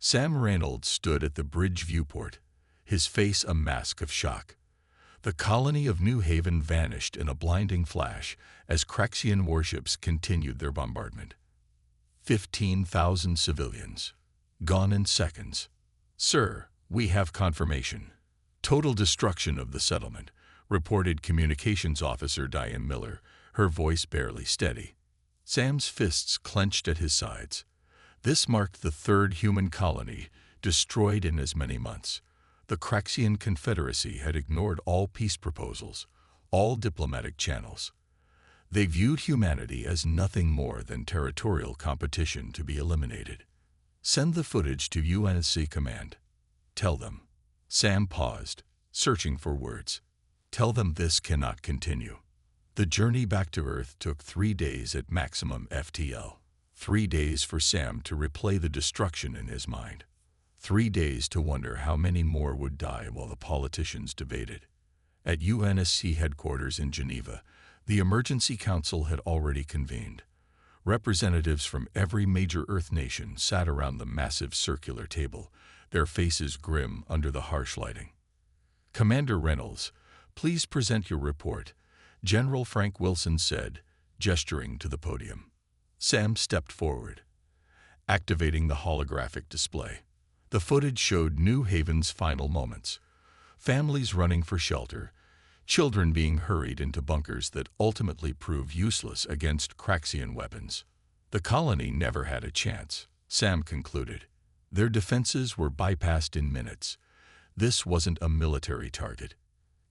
Sam Reynolds stood at the bridge viewport, his face a mask of shock. The colony of New Haven vanished in a blinding flash as Craxian warships continued their bombardment. 15,000 civilians, gone in seconds. "Sir, we have confirmation. Total destruction of the settlement," reported Communications Officer Diane Miller, her voice barely steady. Sam's fists clenched at his sides. This marked the third human colony destroyed in as many months. The Craxian Confederacy had ignored all peace proposals, all diplomatic channels. They viewed humanity as nothing more than territorial competition to be eliminated. "Send the footage to UNSC Command. Tell them." Sam paused, searching for words. "Tell them this cannot continue." The journey back to Earth took 3 days at maximum FTL. 3 days for Sam to replay the destruction in his mind. 3 days to wonder how many more would die while the politicians debated. At UNSC headquarters in Geneva, the Emergency Council had already convened. Representatives from every major Earth nation sat around the massive circular table, their faces grim under the harsh lighting. "Commander Reynolds, please present your report," General Frank Wilson said, gesturing to the podium. Sam stepped forward, activating the holographic display. The footage showed New Haven's final moments. Families running for shelter, children being hurried into bunkers that ultimately proved useless against Craxian weapons. The colony never had a chance, Sam concluded. Their defenses were bypassed in minutes. This wasn't a military target.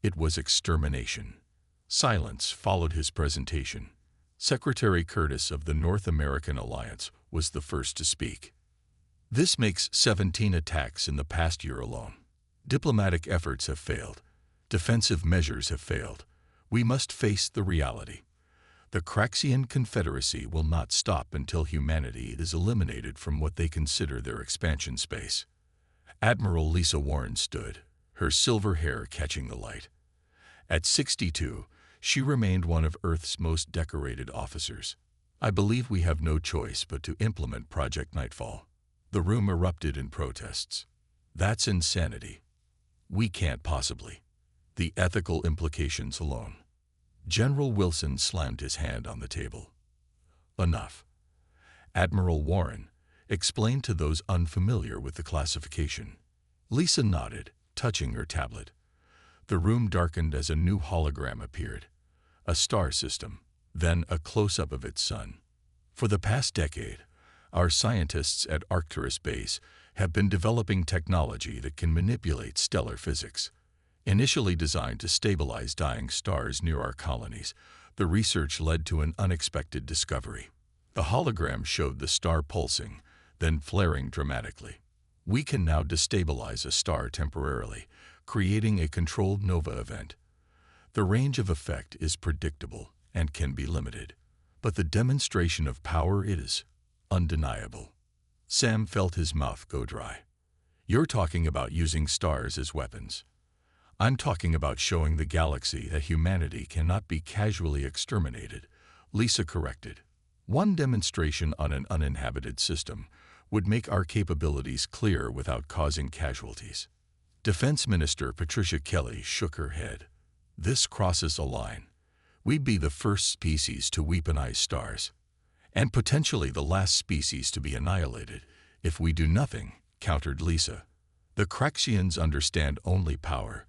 It was extermination. Silence followed his presentation. Secretary Curtis of the North American Alliance was the first to speak. "This makes 17 attacks in the past year alone. Diplomatic efforts have failed. Defensive measures have failed. We must face the reality. The Craxian Confederacy will not stop until humanity is eliminated from what they consider their expansion space." Admiral Lisa Warren stood, her silver hair catching the light. At 62, she remained one of Earth's most decorated officers. "I believe we have no choice but to implement Project Nightfall." The room erupted in protests. "That's insanity. We can't possibly. The ethical implications alone." General Wilson slammed his hand on the table. "Enough." Admiral Warren explained to those unfamiliar with the classification. Lisa nodded, touching her tablet. The room darkened as a new hologram appeared. A star system, then a close-up of its sun. For the past decade, our scientists at Arcturus Base have been developing technology that can manipulate stellar physics. Initially designed to stabilize dying stars near our colonies, the research led to an unexpected discovery. The hologram showed the star pulsing, then flaring dramatically. We can now destabilize a star temporarily, creating a controlled nova event. The range of effect is predictable and can be limited, but the demonstration of power is undeniable. Sam felt his mouth go dry. "You're talking about using stars as weapons. I'm talking about showing the galaxy that humanity cannot be casually exterminated," Lisa corrected. "One demonstration on an uninhabited system would make our capabilities clear without causing casualties." Defense Minister Patricia Kelly shook her head. "This crosses a line. We'd be the first species to weaponize stars, and potentially the last species to be annihilated if we do nothing," countered Lisa. "The Craxians understand only power.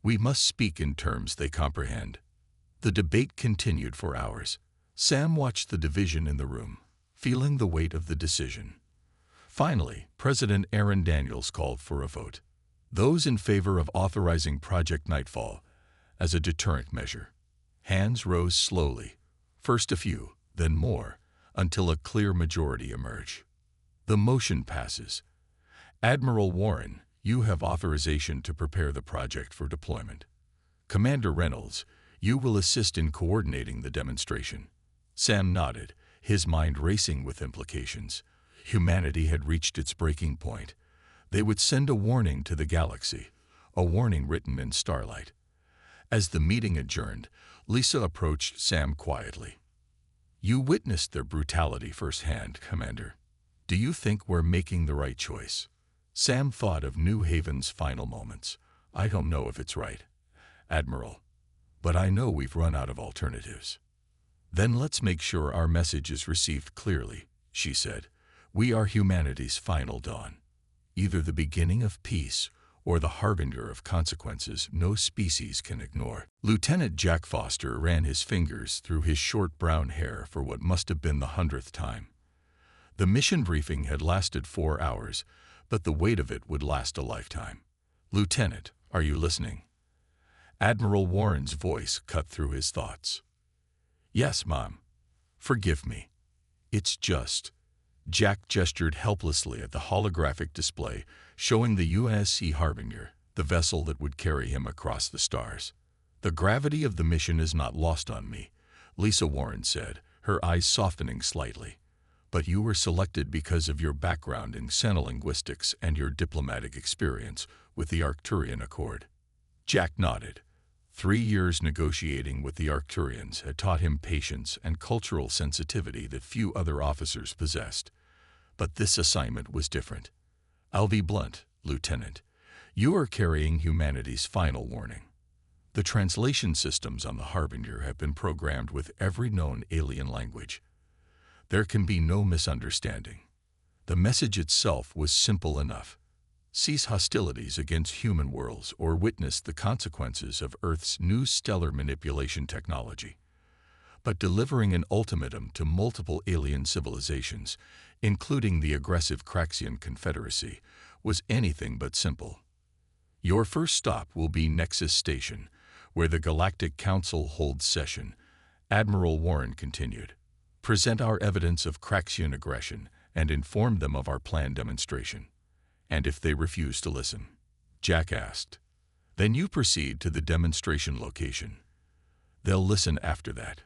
We must speak in terms they comprehend." The debate continued for hours. Sam watched the division in the room, feeling the weight of the decision. Finally, President Aaron Daniels called for a vote. Those in favor of authorizing Project Nightfall as a deterrent measure. Hands rose slowly, first a few, then more, until a clear majority emerged. The motion passes. Admiral Warren, you have authorization to prepare the project for deployment. Commander Reynolds, you will assist in coordinating the demonstration. Sam nodded, his mind racing with implications. Humanity had reached its breaking point. They would send a warning to the galaxy, a warning written in starlight. As the meeting adjourned, Lisa approached Sam quietly. "You witnessed their brutality firsthand, Commander. Do you think we're making the right choice?" Sam thought of New Haven's final moments. I don't know if it's right, Admiral, but I know we've run out of alternatives. Then let's make sure our message is received clearly, she said. We are humanity's final dawn, either the beginning of peace or the harbinger of consequences no species can ignore. Lieutenant Jack Foster ran his fingers through his short brown hair for what must have been the 100th time. The mission briefing had lasted 4 hours, but the weight of it would last a lifetime. Lieutenant, are you listening? Admiral Warren's voice cut through his thoughts. Yes, Mom. Forgive me. It's just... Jack gestured helplessly at the holographic display showing the UNSC Harbinger, the vessel that would carry him across the stars. The gravity of the mission is not lost on me, Lisa Warren said, her eyes softening slightly. But you were selected because of your background in xenolinguistics and your diplomatic experience with the Arcturian Accord. Jack nodded. 3 years negotiating with the Arcturians had taught him patience and cultural sensitivity that few other officers possessed. But this assignment was different. I'll be blunt, Lieutenant. You are carrying humanity's final warning. The translation systems on the Harbinger have been programmed with every known alien language. There can be no misunderstanding. The message itself was simple enough. Cease hostilities against human worlds or witness the consequences of Earth's new stellar manipulation technology. But delivering an ultimatum to multiple alien civilizations, including the aggressive Craxian Confederacy, was anything but simple. Your first stop will be Nexus Station, where the Galactic Council holds session, Admiral Warren continued. Present our evidence of Craxian aggression and inform them of our planned demonstration. And if they refuse to listen, Jack asked, then you proceed to the demonstration location. They'll listen after that.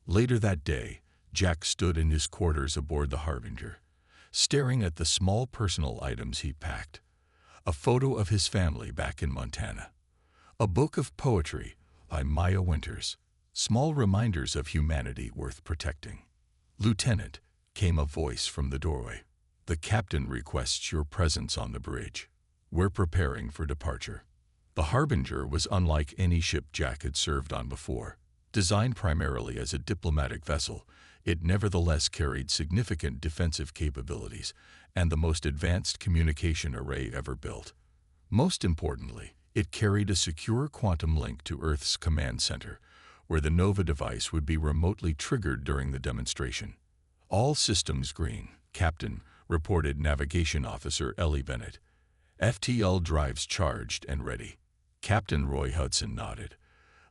Later that day, Jack stood in his quarters aboard the Harbinger, staring at the small personal items he packed. A photo of his family back in Montana. A book of poetry by Maya Winters. Small reminders of humanity worth protecting. Lieutenant, came a voice from the doorway. The captain requests your presence on the bridge. We're preparing for departure. The Harbinger was unlike any ship Jack had served on before. Designed primarily as a diplomatic vessel, it nevertheless carried significant defensive capabilities and the most advanced communication array ever built. Most importantly, it carried a secure quantum link to Earth's command center, where the Nova device would be remotely triggered during the demonstration. All systems green, Captain, reported Navigation Officer Ellie Bennett. FTL drives charged and ready. Captain Roy Hudson nodded.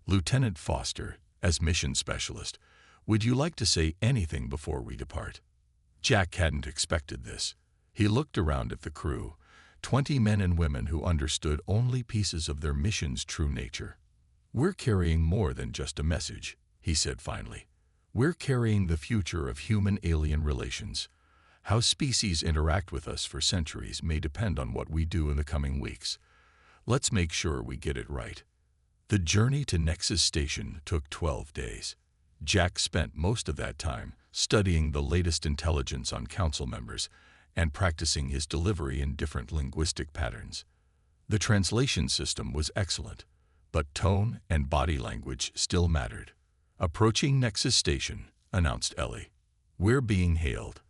Lieutenant Foster, as mission specialist, would you like to say anything before we depart? Jack hadn't expected this. He looked around at the crew, 20 men and women who understood only pieces of their mission's true nature. We're carrying more than just a message, he said finally. We're carrying the future of human-alien relations. How species interact with us for centuries may depend on what we do in the coming weeks. Let's make sure we get it right. The journey to Nexus Station took 12 days. Jack spent most of that time studying the latest intelligence on council members and practicing his delivery in different linguistic patterns. The translation system was excellent, but tone and body language still mattered. Approaching Nexus Station, announced Ellie. We're being hailed.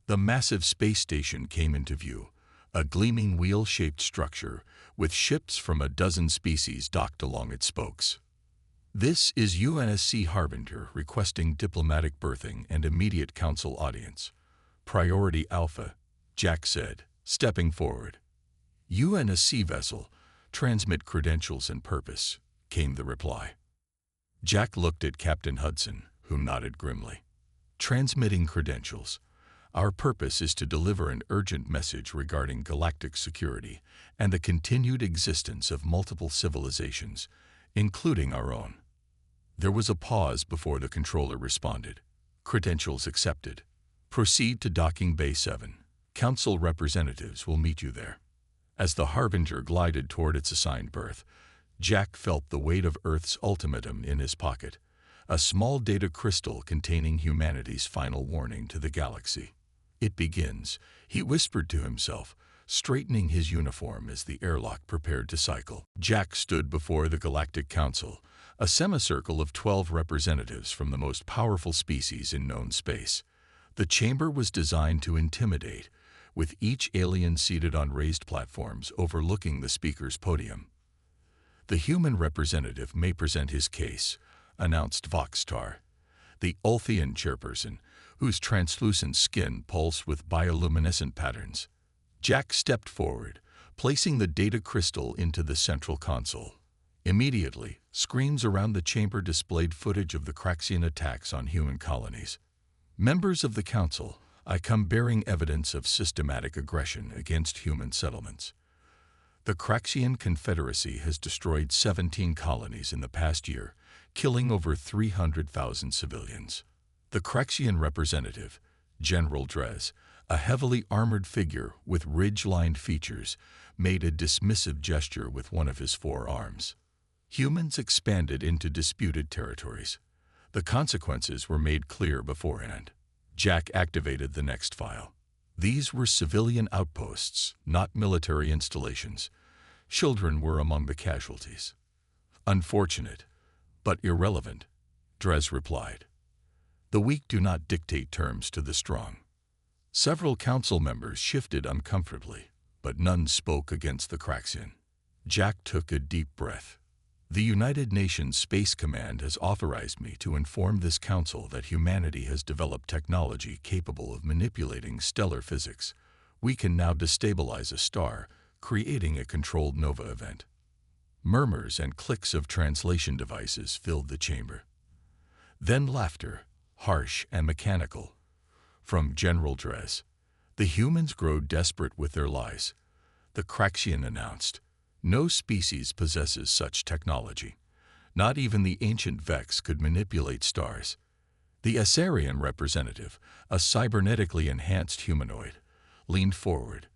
The massive space station came into view, a gleaming wheel-shaped structure with ships from a dozen species docked along its spokes. This is UNSC Harbinger requesting diplomatic berthing and immediate council audience. Priority Alpha, Jack said, stepping forward. UNSC vessel, transmit credentials and purpose, came the reply. Jack looked at Captain Hudson, who nodded grimly. Transmitting credentials. Our purpose is to deliver an urgent message regarding galactic security and the continued existence of multiple civilizations, including our own. There was a pause before the controller responded. Credentials accepted. Proceed to Docking Bay 7. Council representatives will meet you there. As the Harbinger glided toward its assigned berth, Jack felt the weight of Earth's ultimatum in his pocket, a small data crystal containing humanity's final warning to the galaxy. It begins, he whispered to himself, straightening his uniform as the airlock prepared to cycle. Jack stood before the Galactic Council, a semicircle of 12 representatives from the most powerful species in known space. The chamber was designed to intimidate, with each alien seated on raised platforms overlooking the speaker's podium. "The human representative may present his case," announced Voxtar, the Ulthian chairperson, whose translucent skin pulsed with bioluminescent patterns. Jack stepped forward, placing the data crystal into the central console. Immediately, screens around the chamber displayed footage of the Craxian attacks on human colonies. "Members of the Council, I come bearing evidence of systematic aggression against human settlements. The Craxian Confederacy has destroyed 17 colonies in the past year, killing over 300,000 civilians." The Craxian representative, General Drez, a heavily armored figure with ridge-lined features, made a dismissive gesture with one of his forearms. Humans expanded into disputed territories. The consequences were made clear beforehand. Jack activated the next file. These were civilian outposts, not military installations. Children were among the casualties. "Unfortunate, but irrelevant," Drez replied. "The weak do not dictate terms to the strong." Several council members shifted uncomfortably, but none spoke against the Craxian. Jack took a deep breath. "The United Nations Space Command has authorized me to inform this council that humanity has developed technology capable of manipulating stellar physics. We can now destabilize a star, creating a controlled nova event." Murmurs and clicks of translation devices filled the chamber. Then laughter, harsh and mechanical, from General Drez. "The humans grow desperate with their lies," the Craxian announced. "No species possesses such technology. Not even the ancient Vex could manipulate stars." The Asarian representative, a cybernetically enhanced humanoid, leaned forward.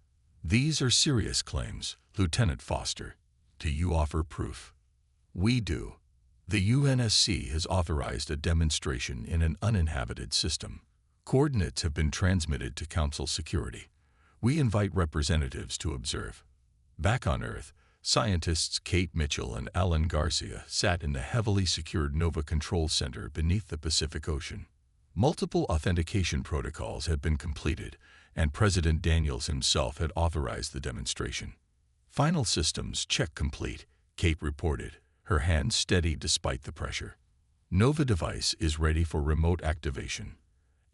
"These are serious claims, Lieutenant Foster. Do you offer proof?" "We do. The UNSC has authorized a demonstration in an uninhabited system. Coordinates have been transmitted to Council security. We invite representatives to observe." Back on Earth, scientists Kate Mitchell and Alan Garcia sat in the heavily secured Nova Control Center beneath the Pacific Ocean. Multiple authentication protocols had been completed, and President Daniels himself had authorized the demonstration. "Final systems check complete," Kate reported, her hands steady despite the pressure. "Nova device is ready for remote activation."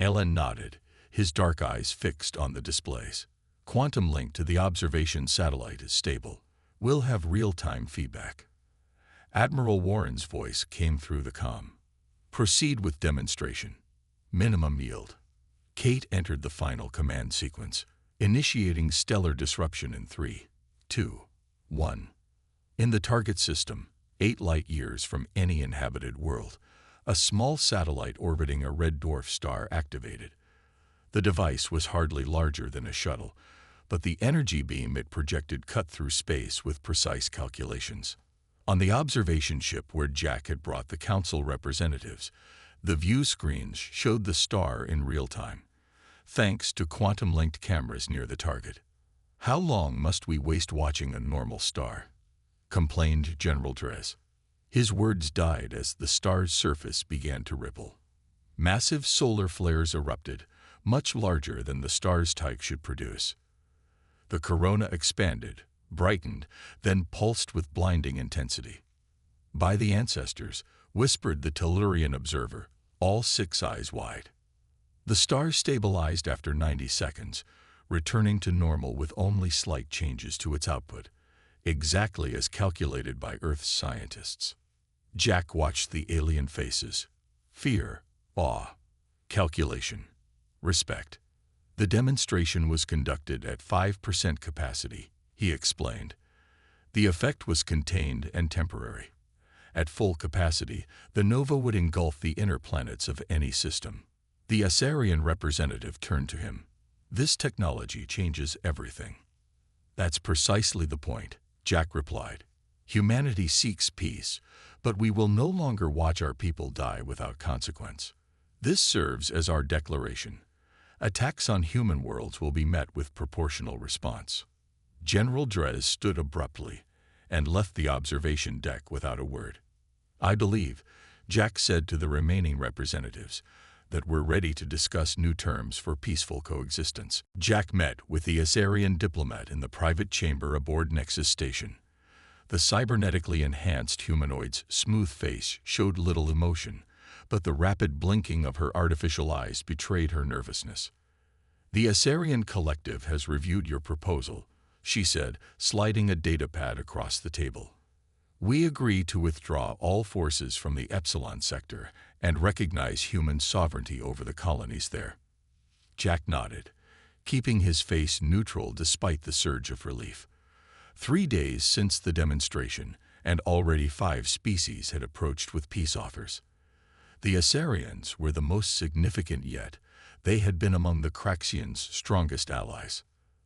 Alan nodded, his dark eyes fixed on the displays. "Quantum link to the observation satellite is stable. We'll have real-time feedback." Admiral Warren's voice came through the comm. "Proceed with demonstration. Minimum yield." Kate entered the final command sequence, initiating stellar disruption in 3, 2, 1. In the target system, 8 light-years from any inhabited world, a small satellite orbiting a red dwarf star activated. The device was hardly larger than a shuttle, but the energy beam it projected cut through space with precise calculations. On the observation ship where Jack had brought the council representatives, the view screens showed the star in real time, thanks to quantum-linked cameras near the target. "How long must we waste watching a normal star?" complained General Drez. His words died as the star's surface began to ripple. Massive solar flares erupted, much larger than the star's type should produce. The corona expanded, brightened, then pulsed with blinding intensity. "By the ancestors," whispered the Tellurian observer, all 6 eyes wide. The star stabilized after 90 seconds, returning to normal with only slight changes to its output, exactly as calculated by Earth's scientists. Jack watched the alien faces. Fear, awe, calculation, respect. The demonstration was conducted at 5% capacity, he explained. The effect was contained and temporary. At full capacity, the nova would engulf the inner planets of any system. The Asarian representative turned to him. "This technology changes everything." "That's precisely the point," Jack replied. "Humanity seeks peace, but we will no longer watch our people die without consequence. This serves as our declaration. Attacks on human worlds will be met with proportional response." General Drez stood abruptly and left the observation deck without a word. "I believe," Jack said to the remaining representatives, "that we're ready to discuss new terms for peaceful coexistence." Jack met with the Asarian diplomat in the private chamber aboard Nexus Station. The cybernetically enhanced humanoid's smooth face showed little emotion, but the rapid blinking of her artificial eyes betrayed her nervousness. "The Asarian Collective has reviewed your proposal," she said, sliding a datapad across the table. "We agree to withdraw all forces from the Epsilon sector and recognize human sovereignty over the colonies there." Jack nodded, keeping his face neutral despite the surge of relief. 3 days since the demonstration, and already 5 species had approached with peace offers. The Asarians were the most significant yet. They had been among the Craxians' strongest allies.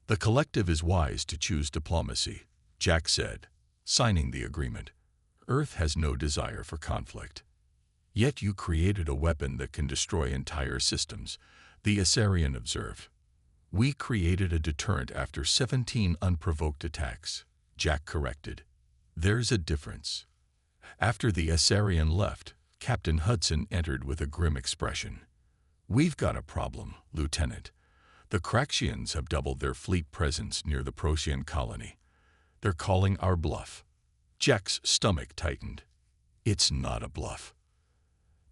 "The Collective is wise to choose diplomacy," Jack said, signing the agreement. "Earth has no desire for conflict. Yet you created a weapon that can destroy entire systems," the Asarian observed. "We created a deterrent after 17 unprovoked attacks," Jack corrected. "There's a difference." After the Asarian left, Captain Hudson entered with a grim expression. "We've got a problem, Lieutenant. The Craxians have doubled their fleet presence near the Procyon colony. They're calling our bluff." Jack's stomach tightened. "It's not a bluff.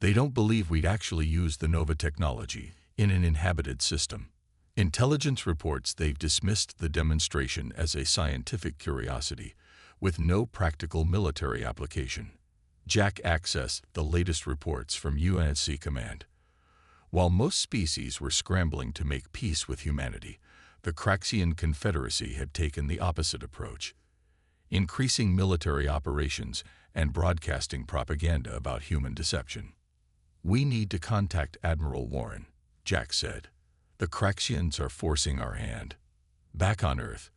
They don't believe we'd actually use the Nova technology in an inhabited system. Intelligence reports they've dismissed the demonstration as a scientific curiosity, with no practical military application." Jack accessed the latest reports from UNSC Command. While most species were scrambling to make peace with humanity, the Craxian Confederacy had taken the opposite approach, increasing military operations and broadcasting propaganda about human deception. "We need to contact Admiral Warren," Jack said. "The Craxians are forcing our hand." Back on Earth,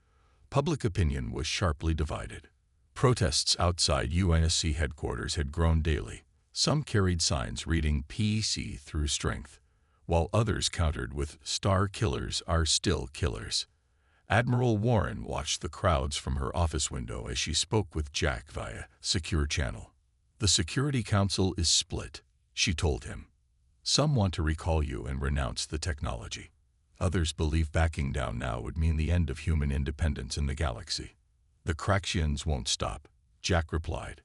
public opinion was sharply divided. Protests outside UNSC headquarters had grown daily. Some carried signs reading "PC through strength," while others countered with "Star killers are still killers." Admiral Warren watched the crowds from her office window as she spoke with Jack via secure channel. "The Security Council is split," she told him. "Some want to recall you and renounce the technology. Others believe backing down now would mean the end of human independence in the galaxy." "The Craxians won't stop," Jack replied.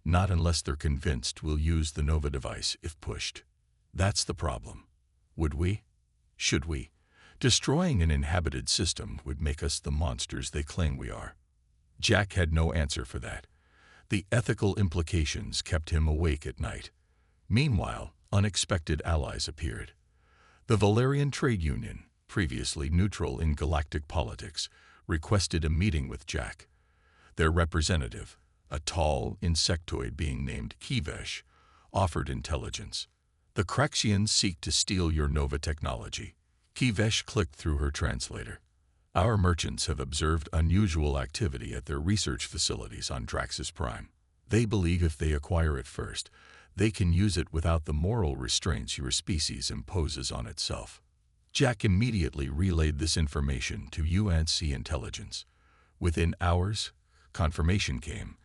"Not unless they're convinced we'll use the Nova device if pushed. That's the problem. Would we? Should we? Destroying an inhabited system would make us the monsters they claim we are." Jack had no answer for that. The ethical implications kept him awake at night. Meanwhile, unexpected allies appeared. The Valerian Trade Union, previously neutral in galactic politics, requested a meeting with Jack. Their representative, a tall insectoid being named Kivesh, offered intelligence. "The Craxians seek to steal your Nova technology." Kivesh clicked through her translator. "Our merchants have observed unusual activity at their research facilities on Draxus Prime. They believe if they acquire it first, they can use it without the moral restraints your species imposes on itself." Jack immediately relayed this information to UNSC intelligence. Within hours, confirmation came.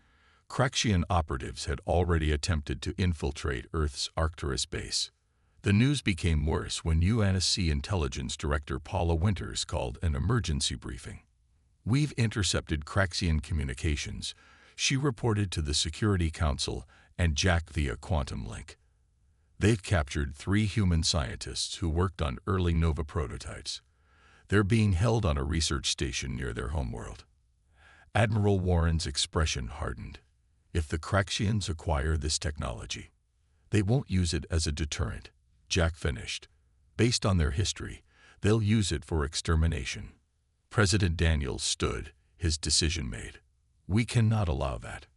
Craxian operatives had already attempted to infiltrate Earth's Arcturus base. The news became worse when UNSC Intelligence Director Paula Winters called an emergency briefing. "We've intercepted Craxian communications," she reported to the Security Council and Jack via quantum link. "They've captured 3 human scientists who worked on early Nova prototypes. They're being held on a research station near their homeworld." Admiral Warren's expression hardened. "If the Craxians acquire this technology, they won't use it as a deterrent," Jack finished. "Based on their history, they'll use it for extermination." President Daniels stood, his decision made. "We cannot allow that.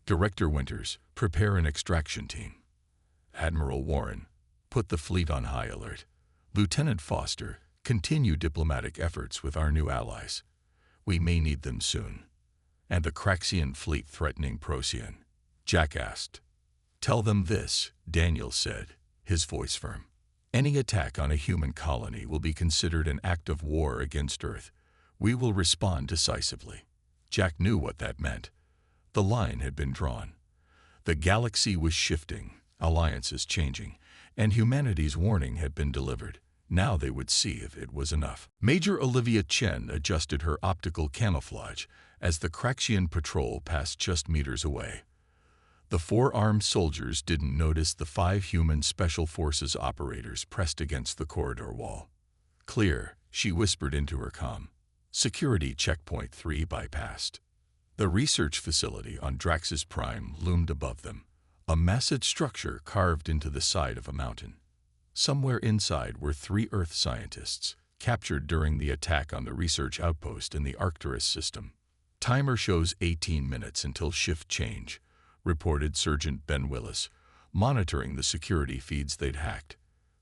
Director Winters, prepare an extraction team. Admiral Warren, put the fleet on high alert. Lieutenant Foster, continue diplomatic efforts with our new allies. We may need them soon." "And the Craxian fleet threatening Procyon?" Jack asked. "Tell them this," Daniel said, his voice firm. "Any attack on a human colony will be considered an act of war against Earth. We will respond decisively." Jack knew what that meant. The line had been drawn. The galaxy was shifting, alliances changing, and humanity's warning had been delivered. Now they would see if it was enough. Major Olivia Chen adjusted her optical camouflage as the Craxian patrol passed just meters away. The 4 armed soldiers didn't notice the 5 human Special Forces operators pressed against the corridor wall. "Clear," she whispered into her comm. Security checkpoint 3 bypassed. The research facility on Draxus Prime loomed above them, a massive structure carved into the side of a mountain. Somewhere inside were 3 Earth scientists, captured during the attack on the research outpost in the Arcturus system. "Timer shows 18 minutes until shift change," reported Sergeant Ben Willis, monitoring the security feeds they'd hacked.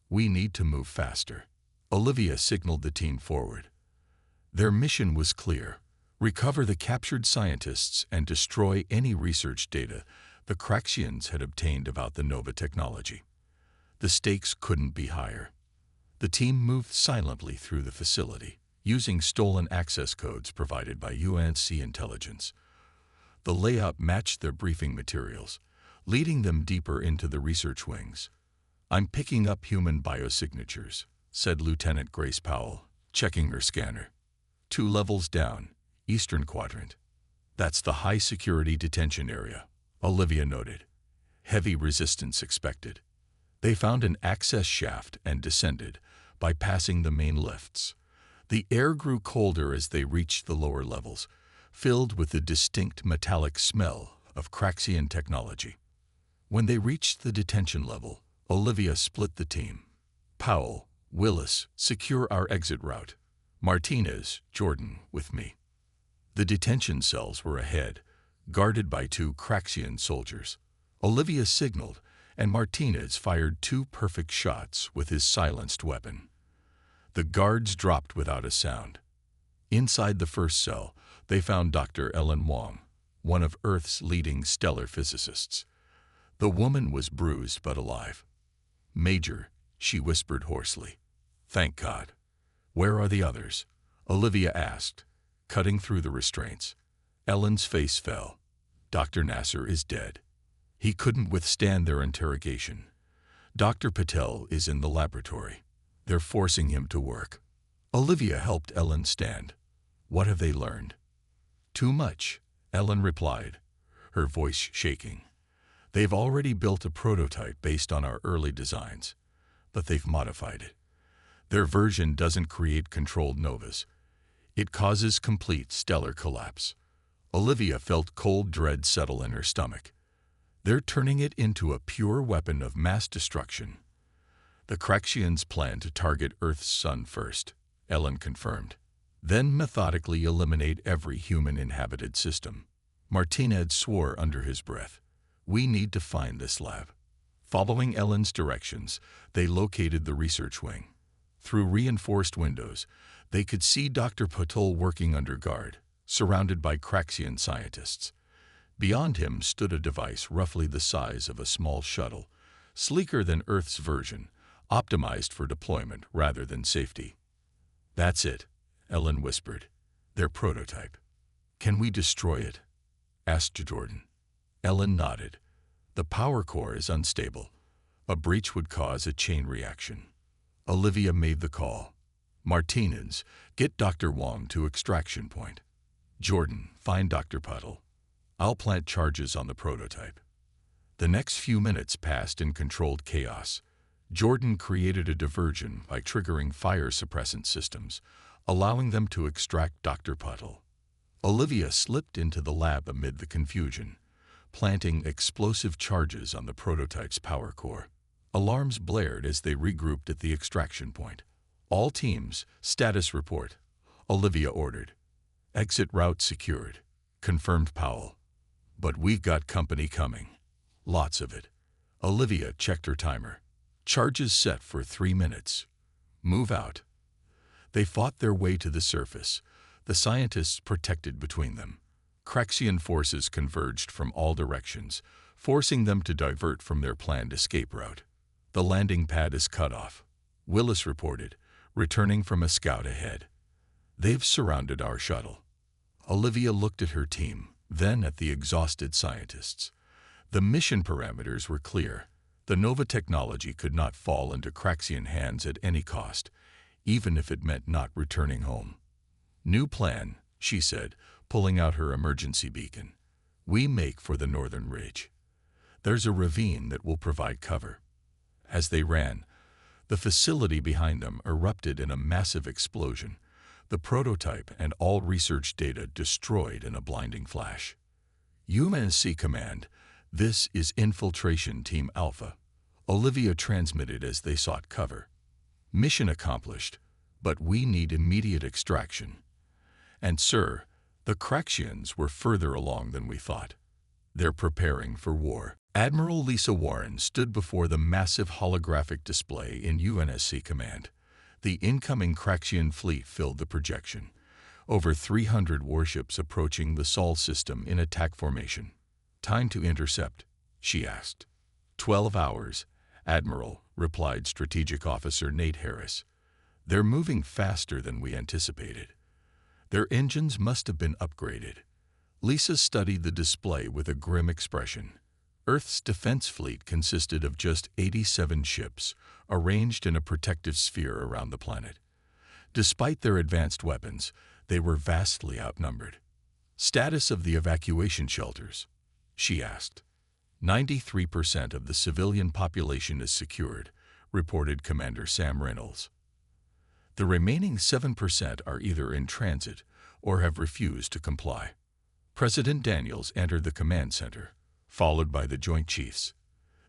"We need to move faster." Olivia signaled the team forward. Their mission was clear: recover the captured scientists and destroy any research data the Craxians had obtained about the Nova technology. The stakes couldn't be higher. The team moved silently through the facility, using stolen access codes provided by UNC intelligence. The layout matched their briefing materials, leading them deeper into the research wings. "I'm picking up human biosignatures," said Lieutenant Grace Powell, checking her scanner. 2 levels down, Eastern Quadrant. "That's the high-security detention area," Olivia noted. "Heavy resistance expected." They found an access shaft and descended, bypassing the main lifts. The air grew colder as they reached the lower levels, filled with the distinct metallic smell of Craxian technology. When they reached the detention level, Olivia split the team. "Powell, Willis, secure our exit route. Martinez, Jordan, with me." The detention cells were ahead, guarded by 2 Craxian soldiers. Olivia signaled, and Martinez fired 2 perfect shots with his silenced weapon. The guards dropped without a sound. Inside the first cell, they found Dr. Ellen Wong, one of Earth's leading stellar physicists. The woman was bruised but alive. "Major," she whispered hoarsely. "Thank God." "Where are the others?" Olivia asked, cutting through the restraints. Ellen's face fell. "Dr. Nasser is dead. He couldn't withstand their interrogation. Dr. Patel is in the laboratory. They're forcing him to work." Olivia helped Ellen stand. "What have they learned?" "Too much," Ellen replied, her voice shaking. "They've already built a prototype based on our early designs, but they've modified it. Their version doesn't create controlled novas. It causes complete stellar collapse." Olivia felt cold dread settle in her stomach. "They're turning it into a pure weapon of mass destruction." "The Craxians plan to target Earth's sun first," Ellen confirmed. "Then methodically eliminate every human-inhabited system." Martinez swore under his breath. "We need to find this lab." Following Ellen's directions, they located the research wing. Through reinforced windows, they could see Dr. Patel working under guard, surrounded by Craxian scientists. Beyond him stood a device roughly the size of a small shuttle, sleeker than Earth's version, optimized for deployment rather than safety. "That's it," Ellen whispered. "Their prototype." "Can we destroy it?" asked Jordan. Ellen nodded. "The power core is unstable. A breach would cause a chain reaction." Olivia made the call. "Martinez, get Dr. Wong to extraction point. Jordan, find Dr. Patel. I'll plant charges on the prototype." The next few minutes passed in controlled chaos. Jordan created a diversion by triggering fire suppressant systems, allowing them to extract Dr. Patel. Olivia slipped into the lab amid the confusion, planting explosive charges on the prototype's power core. Alarms blared as they regrouped at the extraction point. "All teams, status report," Olivia ordered. "Exit route secured," confirmed Powell. "But we've got company coming. Lots of it." Olivia checked her timer. "Charges set for 3 minutes. Move out." They fought their way to the surface, the scientists protected between them. Craxian forces converged from all directions, forcing them to divert from their planned escape route. "The landing pad is cut off," Willis reported, returning from a scout ahead. "They've surrounded our shuttle." Olivia looked at her team, then at the exhausted scientists. The mission parameters were clear. The Nova technology could not fall into Craxian hands at any cost, even if it meant not returning home. "New plan," she said, pulling out her emergency beacon. "We make for the northern ridge. There's a ravine that will provide cover." As they ran, the facility behind them erupted in a massive explosion, the prototype and all research data destroyed in a blinding flash. "UNSC Command, this is Infiltration Team Alpha," Olivia transmitted as they sought cover. "Mission accomplished, but we need immediate extraction. And sir, the Craxians were further along than we thought. They're preparing for war." Admiral Lisa Warren stood before the massive holographic display in UNSC Command. The incoming Craxian fleet filled the projection. Over 300 warships approaching the Sol system in attack formation. "Time to intercept?" she asked. 12 hours, Admiral, replied Strategic Officer Nate Harris. "They're moving faster than we anticipated. Their engines must have been upgraded." Lisa studied the display with a grim expression. Earth's defense fleet consisted of just 87 ships, arranged in a protective sphere around the planet. Despite their advanced weapons, they were vastly outnumbered. "Status of the evacuation shelters?" she asked. 93% of the civilian population is secured," reported Commander Sam Reynolds. "The remaining 7% are either in transit or have refused to comply." President Daniels entered the command center, followed by the Joint Chiefs.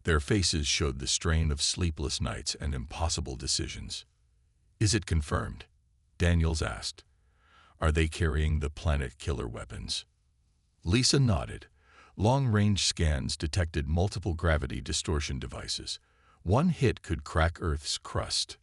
Their faces showed the strain of sleepless nights and impossible decisions. "Is it confirmed?" Daniels asked. "Are they carrying the planet-killer weapons?" Lisa nodded. Long-range scans detected multiple gravity distortion devices. One hit could crack Earth's crust.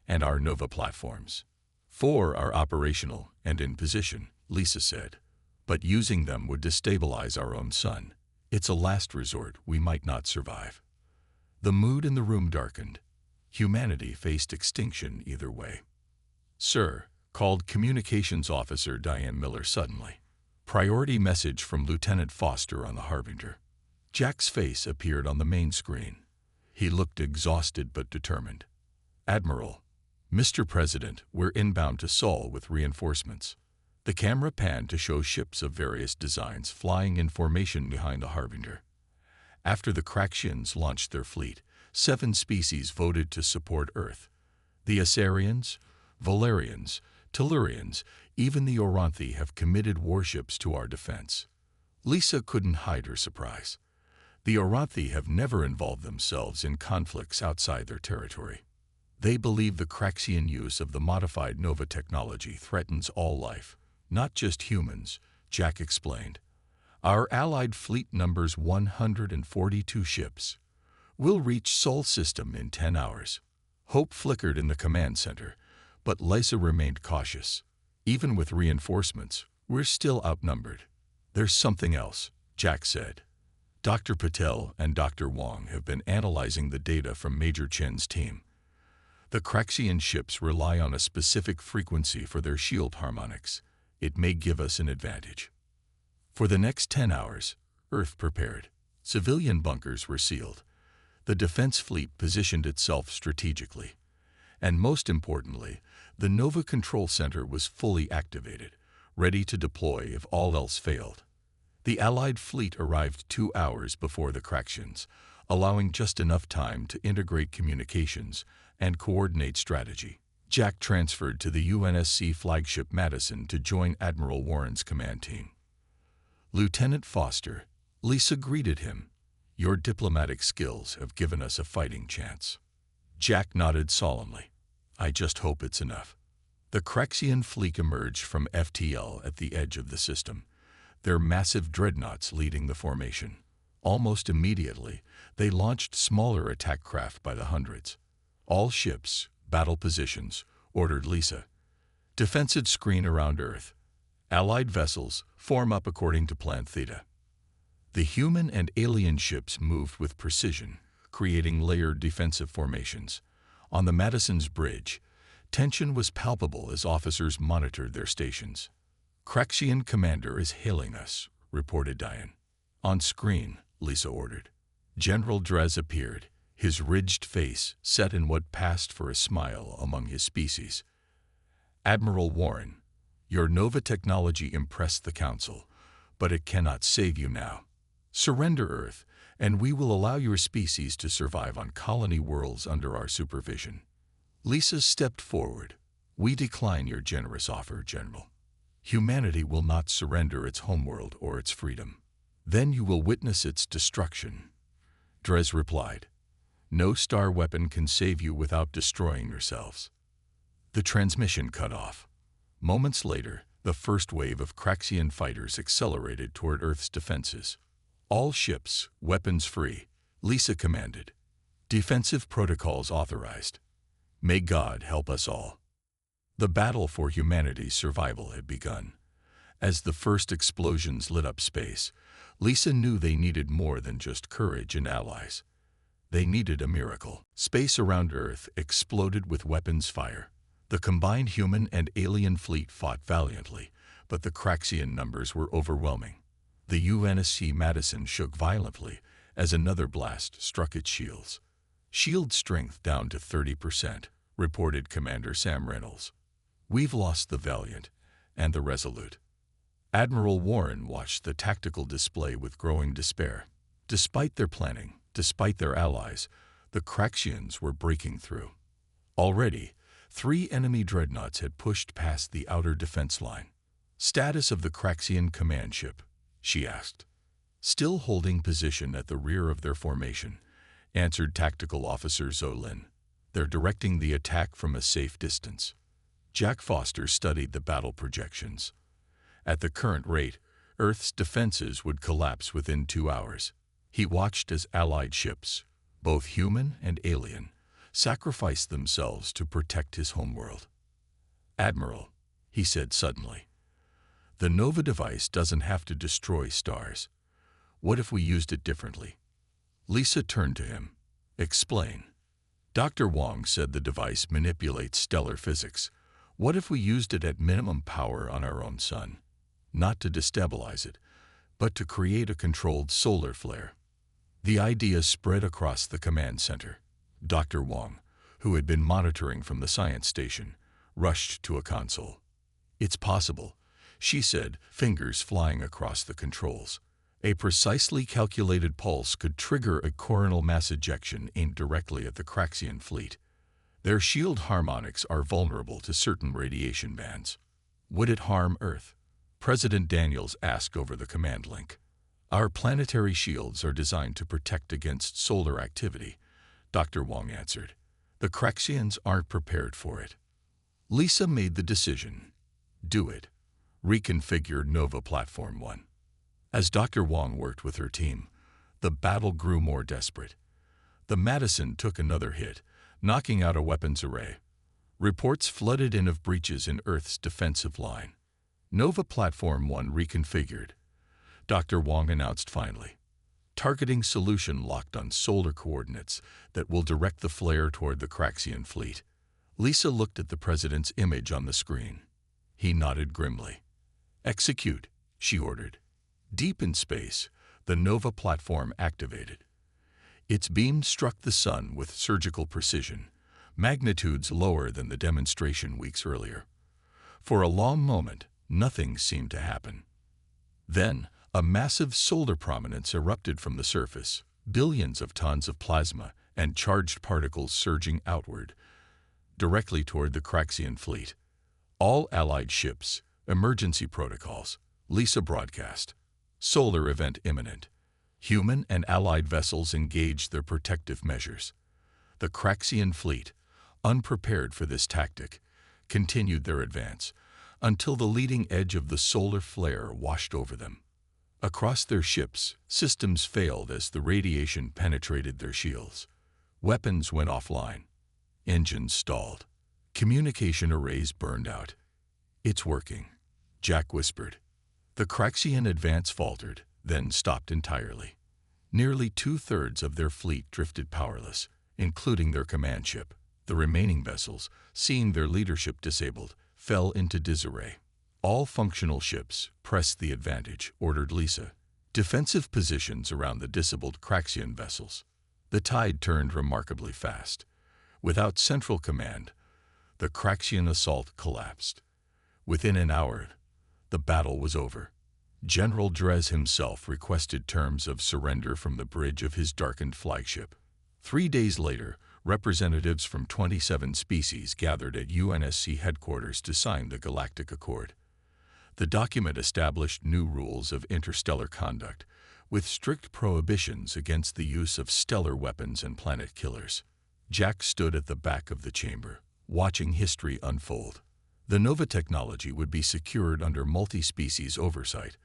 "And our Nova platforms?" 4 are operational and in position," Lisa said. "But using them would destabilize our own sun. It's a last resort. We might not survive." The mood in the room darkened. Humanity faced extinction either way. "Sir," called Communications Officer Diane Miller suddenly. "Priority message from Lieutenant Foster on the Harbinger." Jack's face appeared on the main screen. He looked exhausted but determined. "Admiral, Mr. President, we're inbound to Sol with reinforcements." The camera panned to show ships of various designs flying in formation behind the Harbinger. After the Craxians launched their fleet, 7 species voted to support Earth. The Asarians, Valerians, Tellurians, even the Oronthi have committed warships to our defense. Lisa couldn't hide her surprise. The Oronthi have never involved themselves in conflicts outside their territory. They believe the Craxian use of the modified Nova technology threatens all life, not just humans, Jack explained. "Our allied fleet numbers 142 ships. We'll reach Sol system in 10 hours. Hope flickered in the command center, but Lisa remained cautious. "Even with reinforcements, we're still outnumbered." "There's something else," Jack said. "Dr. Patel and Dr. Wong have been analyzing the data from Major Chen's team. The Craxian ships rely on a specific frequency for their shield harmonics. It may give us an advantage." For the next 10 hours, Earth prepared. Civilian bunkers were sealed. The defense fleet positioned itself strategically. And most importantly, the Nova Control Center was fully activated, ready to deploy if all else failed. The Allied fleet arrived 2 hours before the Craxians, allowing just enough time to integrate communications and coordinate strategy. Jack transferred to the UNSC flagship Madison to join Admiral Warren's command team. "Lieutenant Foster," Lisa greeted him. "Your diplomatic skills have given us a fighting chance." Jack nodded solemnly. "I just hope it's enough." The Craxian fleet emerged from FTL at the edge of the system, their massive dreadnoughts leading the formation. Almost immediately, they launched smaller attack craft by the hundreds. "All ships, battle positions," ordered Lisa. "Defensive screen around Earth. Allied vessels, form up according to Plan Theta." The human and alien ships moved with precision, creating layered defensive formations. On the Madison's bridge, tension was palpable as officers monitored their stations. "Craxian commander is hailing us," reported Diane. "On screen," Lisa ordered. General Drez appeared, his ridged face set in what passed for a smile among his species. "Admiral Warren, your Nova technology impressed the Council, but it cannot save you now. Surrender Earth, and we will allow your species to survive on colony worlds under our supervision." Lisa stepped forward. "We decline your generous offer, General. Humanity will not surrender its homeworld or its freedom. Then you will witness its destruction." Drez replied, "No star weapon can save you without destroying yourselves." The transmission cut off. Moments later, the first wave of Craxian fighters accelerated toward Earth's defenses. "All ships, weapons free," Lisa commanded. "Defensive protocols authorized. May God help us all." The battle for humanity's survival had begun. As the first explosions lit up space, Lisa knew they needed more than just courage and allies. They needed a miracle. Space around Earth exploded with weapons fire. The combined human and alien fleet fought valiantly, but the Craxian numbers were overwhelming. The UNSC Madison shook violently as another blast struck its shields. "Shield strength down to 30%, reported Commander Sam Reynolds. "We've lost the Valiant and the Resolute." Admiral Warren watched the tactical display with growing despair. Despite their planning, despite their allies, the Craxians were breaking through. Already, 3 enemy dreadnoughts had pushed past the outer defense line. "Status of the Craxian command ship?" she asked. "Still holding position at the rear of their formation," answered Tactical Officer Zolin. "They're directing the attack from a safe distance." Jack Foster studied the battle projections. At the current rate, Earth's defenses would collapse within 2 hours. He watched as Allied ships, both human and alien, sacrificed themselves to protect his homeworld. "Admiral," he said suddenly, "the Nova device doesn't have to destroy stars. What if we used it differently?" Lisa turned to him. "Explain." "Dr. Wong said the device manipulates stellar physics. What if we used it at minimum power on our own sun? Not to destabilize it, but to create a controlled solar flare." The idea spread across the command center. Dr. Wong, who had been monitoring from the science station, rushed to a console. "It's possible," she said, fingers flying across the controls. "A precisely calculated pulse could trigger a coronal mass ejection aimed directly at the Craxian fleet. Their shield harmonics are vulnerable to certain radiation bands." "Would it harm Earth?" President Daniels asked over the command link. "Our planetary shields are designed to protect against solar activity," Dr. Wong answered. "The Craxians aren't prepared for it." Lisa made the decision. Do it. Reconfigure Nova Platform 1. As Dr. Wong worked with her team, the battle grew more desperate. The Madison took another hit, knocking out a weapons array. Reports flooded in of breaches in Earth's defensive line. "Nova Platform 1 reconfigured," Dr. Wong announced finally. "Targeting solution locked on solar coordinates that will direct the flare toward the Craxian fleet." Lisa looked at the president's image on the screen. He nodded grimly. "Execute," she ordered. Deep in space, the Nova platform activated. Its beam struck the sun with surgical precision, magnitudes lower than the demonstration weeks earlier. For a long moment, nothing seemed to happen. Then, a massive solar prominence erupted from the surface, billions of tons of plasma and charged particles surging outward, directly toward the Craxian fleet. "All Allied ships, emergency protocols," Lisa broadcast. "Solar event imminent. Human and Allied vessels engage their protective measures." The Craxian fleet, unprepared for this tactic, continued their advance until the leading edge of the solar flare washed over them. Across their ships, systems failed as the radiation penetrated their shields. Weapons went offline. Engines stalled. Communication arrays burned out. "It's working," Jack whispered. The Craxian advance faltered, then stopped entirely. Nearly 2/3 of their fleet drifted powerless, including their command ship. The remaining vessels, seeing their leadership disabled, fell into disarray. All functional ships, press the advantage, ordered Lisa. Defensive positions around the disabled Craxian vessels. The tide turned remarkably fast. Without central command, the Craxian assault collapsed. Within an hour, the battle was over. General Drez himself requested terms of surrender from the bridge of his darkened flagship. 3 days later, representatives from 27 species gathered at UNSC headquarters to sign the Galactic Accord. The document established new rules of interstellar conduct, with strict prohibitions against the use of stellar weapons and planet killers. Jack stood at the back of the chamber, watching history unfold. The Nova technology would be secured under multi-species oversight,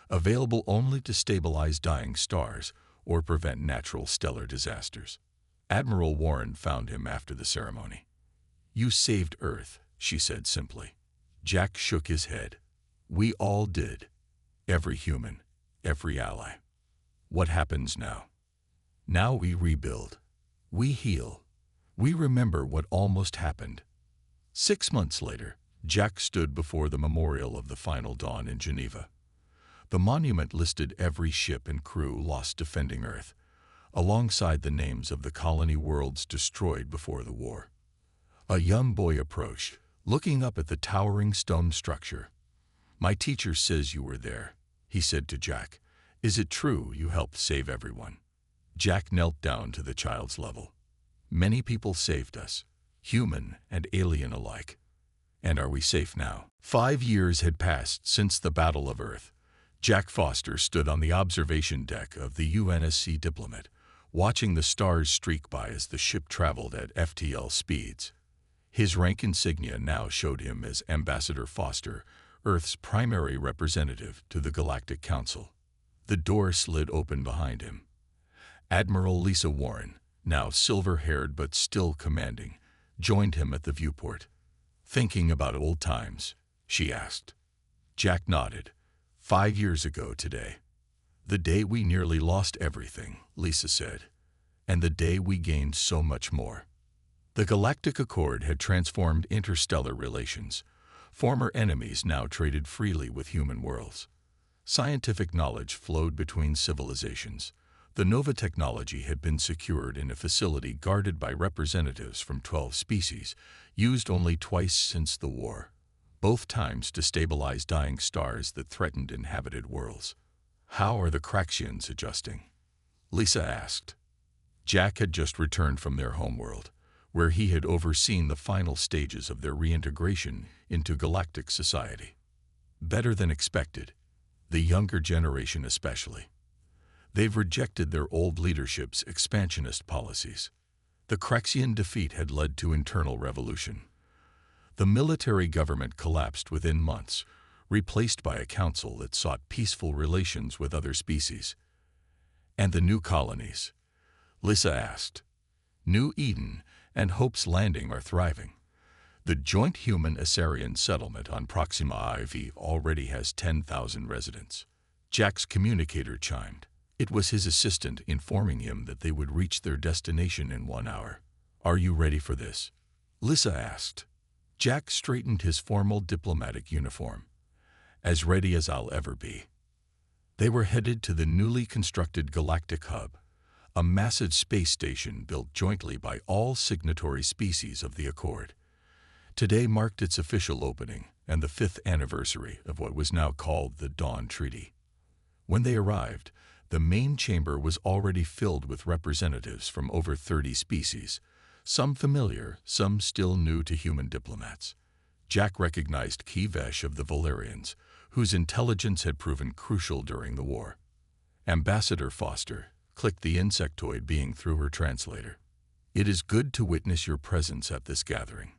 available only to stabilize dying stars or prevent natural stellar disasters. Admiral Warren found him after the ceremony. "You saved Earth," she said simply. Jack shook his head. "We all did. Every human, every ally. What happens now? Now we rebuild. We heal. We remember what almost happened." 6 months later, Jack stood before the memorial of the final dawn in Geneva. The monument listed every ship and crew lost defending Earth, alongside the names of the colony worlds destroyed before the war. A young boy approached, looking up at the towering stone structure. "My teacher says you were there," he said to Jack. "Is it true you helped save everyone?" Jack knelt down to the child's level. "Many people saved us, human and alien alike. And are we safe now?" 5 years had passed since the Battle of Earth. Jack Foster stood on the observation deck of the UNSC Diplomat, watching the stars streak by as the ship traveled at FTL speeds. His rank insignia now showed him as Ambassador Foster, Earth's primary representative to the Galactic Council. The door slid open behind him. Admiral Lisa Warren, now silver-haired but still commanding, joined him at the viewport. "Thinking about old times?" she asked. Jack nodded. 5 years ago today. "The day we nearly lost everything," Lisa said, "and the day we gained so much more." The Galactic Accord had transformed interstellar relations. Former enemies now traded freely with human worlds. Scientific knowledge flowed between civilizations. The Nova technology had been secured in a facility guarded by representatives from 12 species, used only twice since the war, both times to stabilize dying stars that threatened inhabited worlds. "How are the Craxians adjusting?" Lisa asked. Jack had just returned from their homeworld, where he had overseen the final stages of their reintegration into galactic society. "Better than expected, the younger generation especially. They've rejected their old leadership's expansionist policies. The Craxian defeat had led to internal revolution. The military government collapsed within months, replaced by a council that sought peaceful relations with other species." "And the new colonies?" Lisa asked. "New Eden and Hope's Landing are thriving. The joint human-Asarian settlement on Proxima IV already has 10,000 residents." Jack's communicator chimed. It was his assistant informing him that they would reach their destination in 1 hour. "Are you ready for this?" Lisa asked. Jack straightened his formal diplomatic uniform. "As ready as I'll ever be." They were headed to the newly constructed Galactic Hub, a massive space station built jointly by all signatory species of the Accord. Today marked its official opening and the 5th anniversary of what was now called the Dawn Treaty. When they arrived, the main chamber was already filled with representatives from over 30 species, some familiar, some still new to human diplomats. Jack recognized Kivesh of the Valerians, whose intelligence had proven crucial during the war. Ambassador Foster clicked the insectoid being through her translator. "It is good to witness your presence at this gathering."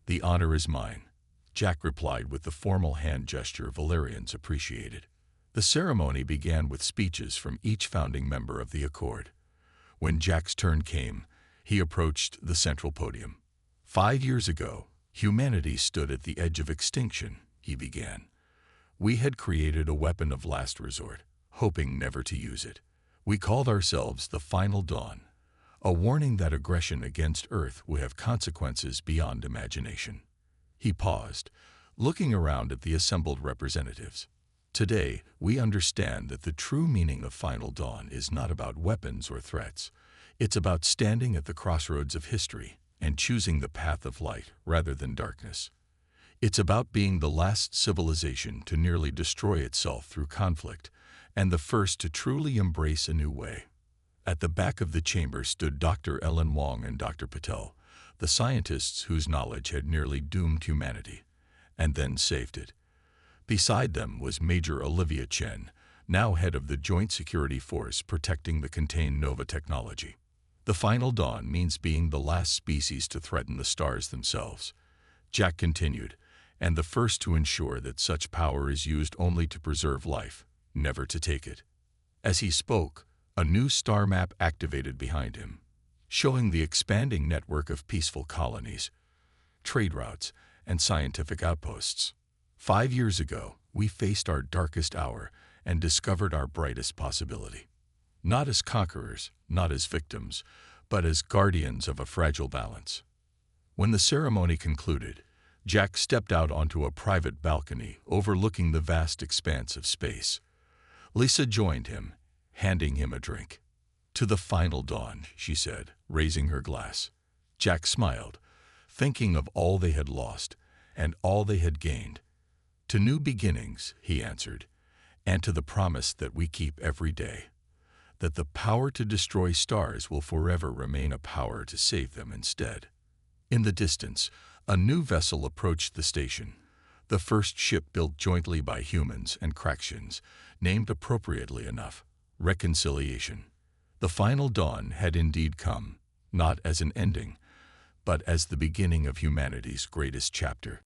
"The honor is mine," Jack replied with the formal hand gesture Valerians appreciated. The ceremony began with speeches from each founding member of the Accord. When Jack's turn came, he approached the central podium. 5 years ago, humanity stood at the edge of extinction, he began. We had created a weapon of last resort, hoping never to use it. We called ourselves the Final Dawn, a warning that aggression against Earth would have consequences beyond imagination. He paused, looking around at the assembled representatives. Today, we understand that the true meaning of Final Dawn is not about weapons or threats. It's about standing at the crossroads of history and choosing the path of light rather than darkness. It's about being the last civilization to nearly destroy itself through conflict and the first to truly embrace a new way. At the back of the chamber stood Dr. Ellen Wong and Dr. Patel, the scientists whose knowledge had nearly doomed humanity, and then saved it. Beside them was Major Olivia Chen, now head of the Joint Security Force protecting the contained Nova technology. The Final Dawn means being the last species to threaten the stars themselves. Jack continued, and the first to ensure that such power is used only to preserve life, never to take it. As he spoke, a new star map activated behind him, showing the expanding network of peaceful colonies, trade routes, and scientific outposts. 5 years ago, we faced our darkest hour and discovered our brightest possibility. Not as conquerors, not as victims, but as guardians of a fragile balance. When the ceremony concluded, Jack stepped out onto a private balcony overlooking the vast expanse of space. Lisa joined him, handing him a drink. "To the Final Dawn," she said, raising her glass. Jack smiled, thinking of all they had lost and all they had gained. "To new beginnings," he answered, "and to the promise that we keep every day, that the power to destroy stars will forever remain a power to save them instead." In the distance, a new vessel approached the station, the first ship built jointly by humans and Craxians, named appropriately enough, Reconciliation. The Final Dawn had indeed come, not as an ending, but as the beginning of humanity's greatest chapter.